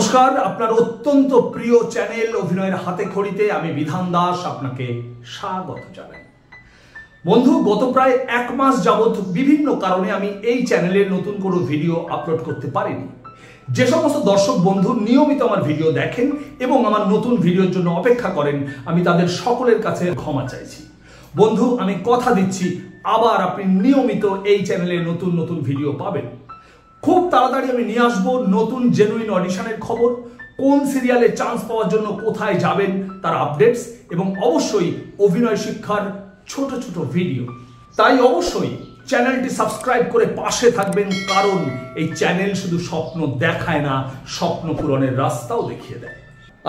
নমস্কার, আপনার অত্যন্ত প্রিয় চ্যানেল অভিনয়ের হাতে খড়িতে আমি বিধান দাস আপনাকে স্বাগত জানাই। বন্ধু, গত প্রায় এক মাস যাবত বিভিন্ন কারণে আমি এই চ্যানেলের নতুন কোনো ভিডিও আপলোড করতে পারিনি। যে সমস্ত দর্শক বন্ধু নিয়মিত আমার ভিডিও দেখেন এবং আমার নতুন ভিডিওর জন্য অপেক্ষা করেন, আমি তাদের সকলের কাছে ক্ষমা চাইছি। বন্ধু, আমি কথা দিচ্ছি আবার আপনি নিয়মিত এই চ্যানেলে নতুন নতুন ভিডিও পাবেন। খুব তাড়াতাড়ি আমি নিয়ে আসবো নতুন জেনুইন অডিশনের খবর, কোন সিরিয়ালে চান্স পাওয়ার জন্য কোথায় যাবেন তার আপডেটস, এবং অবশ্যই অভিনয় শিক্ষার ছোট ছোট ভিডিও। তাই অবশ্যই চ্যানেলটি সাবস্ক্রাইব করে পাশে থাকবেন, কারণ এই চ্যানেল শুধু স্বপ্ন দেখায় না, স্বপ্ন পূরণের রাস্তাও দেখিয়ে দেয়।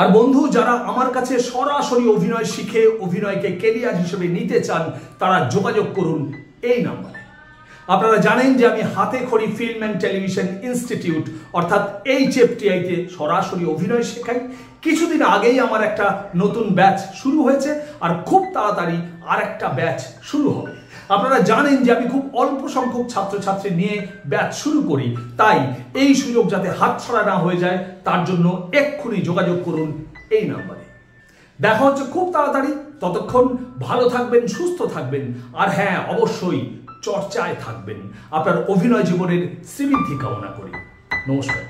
আর বন্ধু, যারা আমার কাছে সরাসরি অভিনয় শিখে অভিনয়কে ক্যারিয়ার হিসেবে নিতে চান, তারা যোগাযোগ করুন এই নাম্বারে। আপনারা জানেন যে আমি হাতে খড়ি ফিল্ম অ্যান্ড টেলিভিশন ইনস্টিটিউট অর্থাৎ HFTI-তে সরাসরি অভিনয় শেখাই। কিছুদিন আগেই আমার একটা নতুন ব্যাচ শুরু হয়েছে, আর খুব তাড়াতাড়ি আর একটা ব্যাচ শুরু হবে। আপনারা জানেন যে আমি খুব অল্প সংখ্যক ছাত্রছাত্রী নিয়ে ব্যাচ শুরু করি, তাই এই সুযোগ যাতে হাতছাড়া না হয়ে যায় তার জন্য এক্ষুনি যোগাযোগ করুন এই নাম্বারে। দেখা হচ্ছে খুব তাড়াতাড়ি। ততক্ষণ ভালো থাকবেন, সুস্থ থাকবেন, আর হ্যাঁ, অবশ্যই চর্চায় থাকবেন। আপনার অভিনয় জীবনের শ্রীবৃদ্ধি কামনা করি। নমস্কার।